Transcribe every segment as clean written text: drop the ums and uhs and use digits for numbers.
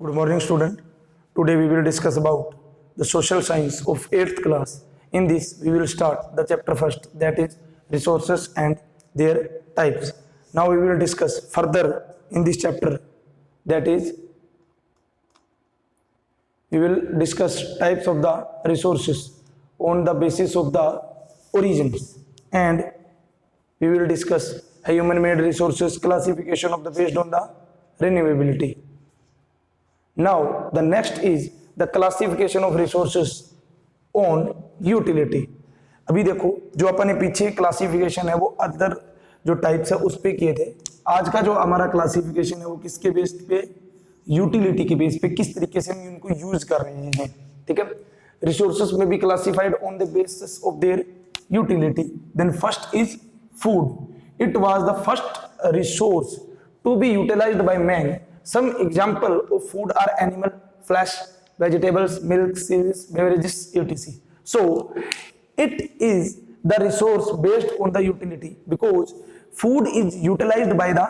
Good morning, student. Today we will discuss about the social science of 8th class. In this, we will start the chapter first, that is resources and their types. Now we will discuss further in this chapter, that is we will discuss types of the resources on the basis of the origins, and we will discuss a human-made resources classification of the based on the renewability. Now the next is the classification of resources on utility. अभी देखो जो अपन ने पीछे classification है वो other जो types है उस पे किए थे। आज का जो हमारा क्लासिफिकेशन है वो किसके बेस्ड पे, यूटिलिटी के बेस पे, किस तरीके से हम इनको यूज कर रहे हैं। ठीक है, रिसोर्सेस में be classified on the basis of their utility. Then first is food. It was the first resource to be utilized by man. Some example of food are animal flesh, vegetables, milk, cereals, beverages, etc. So it is the resource based on the utility because food is utilized by the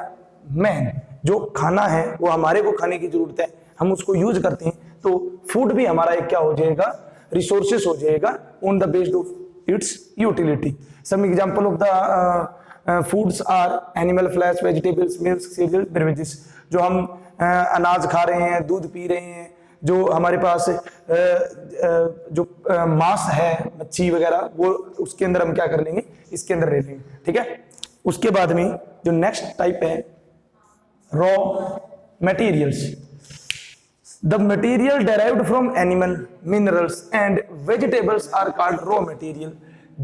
man. जो खाना है वो हमारे को खाने की जरूरत है, हम उसको यूज करते हैं, तो फूड भी हमारा एक क्या हो जाएगा, रिसोर्सेस हो जाएगा on the based of its utility. Some example of the foods are animal flesh, vegetables, milk, cereal, beverages. जो हम अनाज खा रहे हैं, दूध पी रहे हैं, जो हमारे पास जो मांस है, मच्छी वगैरह, वो उसके अंदर हम क्या कर लेंगे, इसके अंदर ले लेंगे। ठीक है, उसके बाद में जो नेक्स्ट टाइप है raw materials. The material derived from animal, minerals and vegetables are called raw material.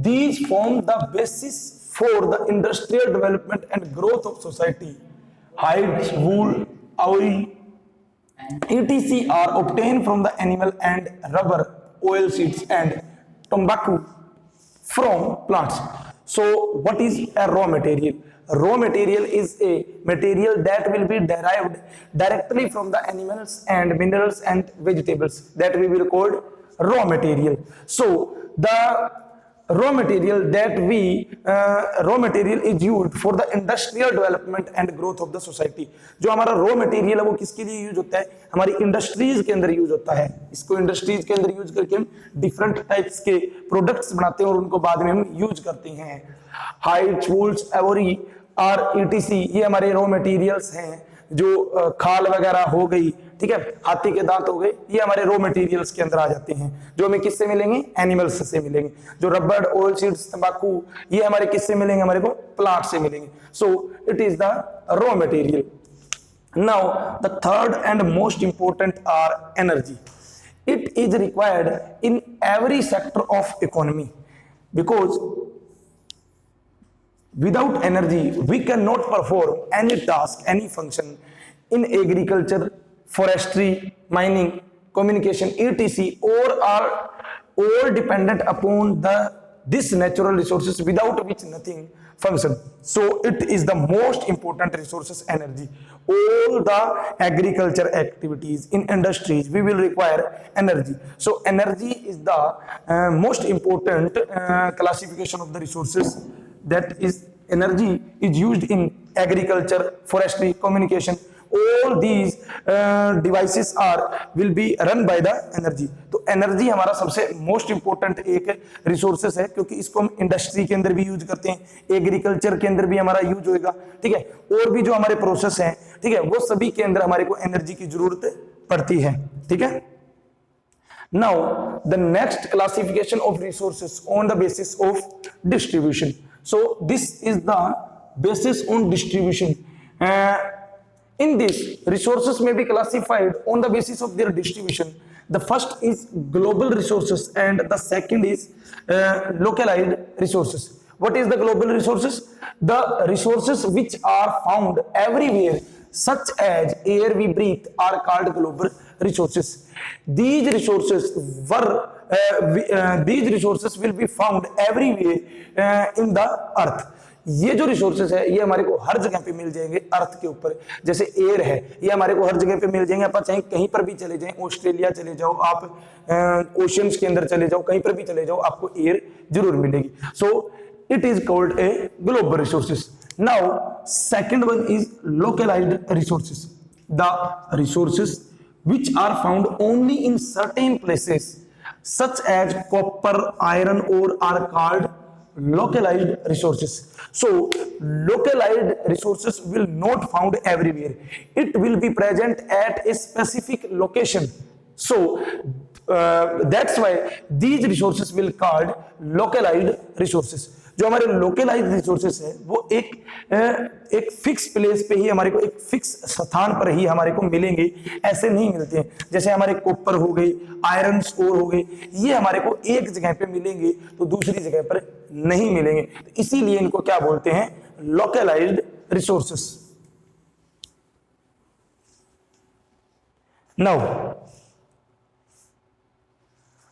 These form the basis for the industrial development and growth of society. Hides, wool, oil, etc. are obtained from the animal, and rubber, oil seeds and tobacco from plants. So what is a raw material? Raw material is a material that will be derived directly from the animals and minerals and vegetables, that we will call raw material. So the raw material is used for the industrial development and growth of the society. जो हमारा raw material है वो किसके लिए use होता है, हमारी industries के अंदर यूज होता है। इसको इंडस्ट्रीज के अंदर यूज करके हम डिफरेंट टाइप्स के प्रोडक्ट्स बनाते हैं और उनको बाद में हम यूज करते हैं। Hides, wools, ivory or ETC ये हमारे रॉ मटेरियल्स हैं। जो खाल वगैरह हो गई, ठीक है, हाथी के दांत हो गए, ये हमारे रॉ मटेरियल्स के अंदर आ जाते हैं, जो हमें किससे मिलेंगे, एनिमल्स से मिलेंगे। जो रबर, ऑयल सीड्स, तंबाकू, ये हमारे किससे मिलेंगे, हमारे को प्लांट से मिलेंगे। So it is the raw material. Now the third and most important are energy. It is required in every sector of economy because without energy we cannot perform any task, any function in agriculture, forestry, mining, communication, etc. or are all dependent upon this natural resources without which nothing function. So it is the most important resources, energy. All the agriculture activities in industries we will require energy. So energy is the most important classification of the resources. That is, energy is used in agriculture, forestry, communication. All these devices will be run by the energy. तो energy हमारा सबसे most important एक resources है, क्योंकि इसको हम industry के अंदर भी यूज करते हैं, एग्रीकल्चर के अंदर भी हमारा यूज होएगा। ठीक है, और भी जो हमारे प्रोसेस हैं, ठीक है, वो सभी के अंदर हमारे को एनर्जी की जरूरत पड़ती है। ठीक है, now the next classification of resources on the basis of distribution. So this is the basis on distribution. In this, resources may be classified on the basis of their distribution. The first is global resources and the second is localized resources. What is the global resources? The resources which are found everywhere, such as air we breathe, are called global resources. These resources will be found everywhere in the earth. ये जो resources है ये हमारे को हर जगह पे मिल जाएंगे अर्थ के ऊपर। जैसे एयर है, ये हमारे को हर जगह पे मिल जाएंगे। आप चाहे कहीं पर भी चले जाएं, ऑस्ट्रेलिया चले जाओ, आप ओशियंस के अंदर चले जाओ, कहीं पर भी चले जाओ, आपको एयर जरूर मिलेगी। So it is called a global resources. Now second one is localized resources. The resources which are found only in certain places such as copper, iron ore are called localized resources. So localized resources will not found everywhere, it will be present at a specific location. So that's why these resources will called localized resources. जो हमारे localised resources है वो एक fix place पे ही हमारे को, एक fix स्थान पर ही हमारे को मिलेंगे, ऐसे नहीं मिलते हैं। जैसे हमारे कॉपर हो गई, आयरन ओर हो गई, ये हमारे को एक जगह पे मिलेंगे तो दूसरी जगह पर नहीं मिलेंगे, तो इसीलिए इनको क्या बोलते हैं, localized resources. Now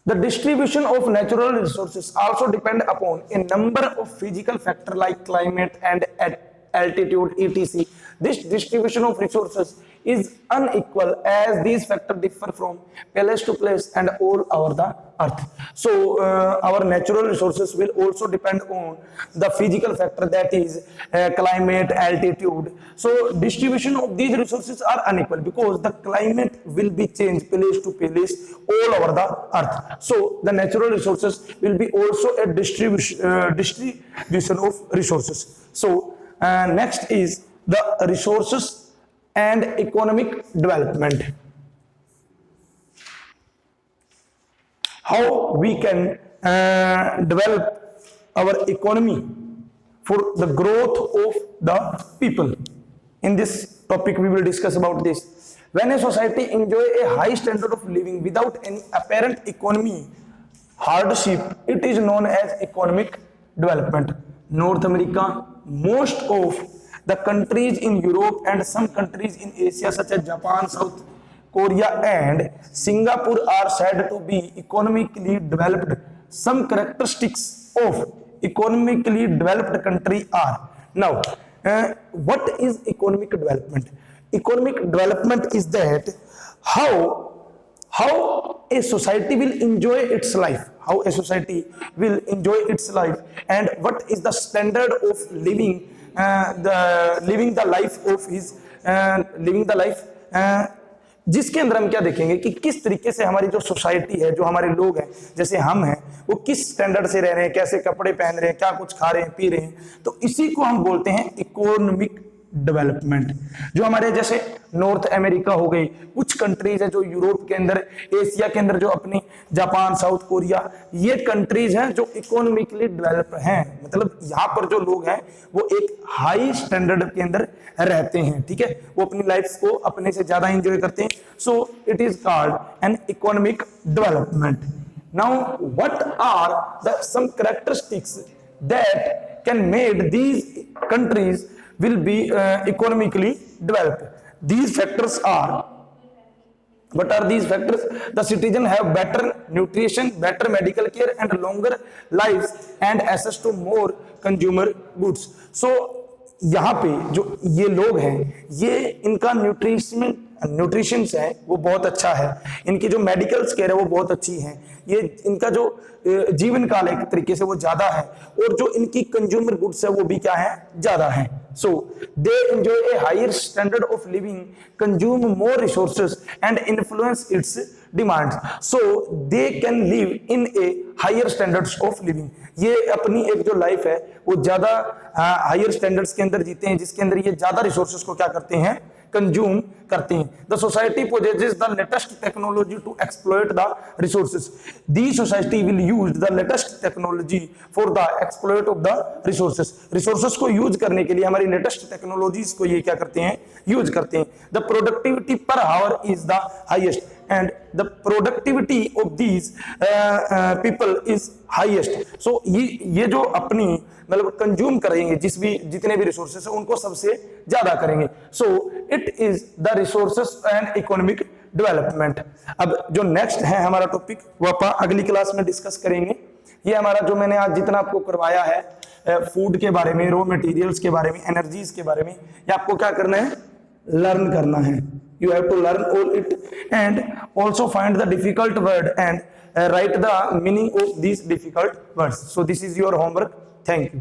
the distribution of natural resources also depend upon a number of physical factors like climate and altitude etc. This distribution of resources is unequal as these factors differ from place to place and all over the earth. So our natural resources will also depend on the physical factor, that is climate, altitude. So distribution of these resources are unequal because the climate will be changed place to place all over the earth. So the natural resources will be also a distribution of resources. So next is the resources and economic development. How we can develop our economy for the growth of the people. In this topic we will discuss about this. When a society enjoy a high standard of living without any apparent economy hardship, it is known as economic development. North America, most of the countries in Europe and some countries in Asia such as Japan, South Korea and Singapore are said to be economically developed. Some characteristics of economically developed country are. Now, what is economic development? Economic development is that how a society will enjoy its life, how a society will enjoy its life, and what is the standard of living living the life of his living the life, जिसके अंदर हम क्या देखेंगे कि किस तरीके से हमारी जो सोसाइटी है, जो हमारे लोग हैं, जैसे हम हैं, वो किस स्टैंडर्ड से रह रहे हैं, कैसे कपड़े पहन रहे हैं, क्या कुछ खा रहे हैं, पी रहे हैं, तो इसी को हम बोलते हैं इकोनॉमिक डेवलपमेंट। जो हमारे जैसे नॉर्थ अमेरिका हो गई, कुछ कंट्रीज है जो यूरोप के अंदर, एशिया के अंदर, जो अपनी जापान, साउथ कोरिया, ये कंट्रीज हैं जो इकोनॉमिकली डेवलप हैं, मतलब यहाँ पर जो लोग हैं वो एक हाई स्टैंडर्ड के अंदर रहते हैं, ठीक है, वो अपनी लाइफ को अपने से ज्यादा एंजॉय करते हैं। So it is called an economic development. Now what are the some characteristics that can made these countries will be economically developed? These factors are, what are these factors? The citizen have better nutrition, better medical care and longer lives and access to more consumer goods. So यहाँ पे जो ये लोग हैं, ये इनका nutrition है वो बहुत अच्छा है, इनकी जो मेडिकल केयर है वो बहुत अच्छी है, ये इनका जो जीवन काल एक तरीके से वो ज्यादा है, और जो इनकी कंज्यूमर गुड्स है वो भी क्या है, ज्यादा है। So they enjoy a higher standard of living, consume more resources and influence its demands, so they can live in a higher standards of living. ये अपनी एक जो लाइफ है वो ज्यादा हायर स्टैंडर्ड्स के अंदर जीते हैं, जिसके अंदर ये ज्यादा रिसोर्सेज को क्या करते हैं, कंज्यूम करते हैं। The society possesses the latest technology to exploit the resources. The society will use the latest technology for the exploit of the resources. Resources को यूज करने के लिए हमारी लेटेस्ट टेक्नोलॉजीज को ये क्या करते हैं, यूज करते हैं। The productivity per hour is the highest and the productivity of these people is highest. So ये जो अपनी मतलब कंज्यूम करेंगे जितने भी रिसोर्सेस है उनको सबसे ज्यादा करेंगे। सो it is the resources and economic development. अब जो नेक्स्ट है हमारा टॉपिक वो अपन अगली क्लास में डिस्कस करेंगे। ये हमारा जो मैंने आज जितना आपको करवाया है फूड के बारे में, रॉ मटेरियल्स के बारे में, एनर्जीज के बारे में, ये आपको क्या करना है, लर्न करना है। You have to learn all it and also find the difficult word and write the meaning of these difficult words. So this is your homework. Thank you.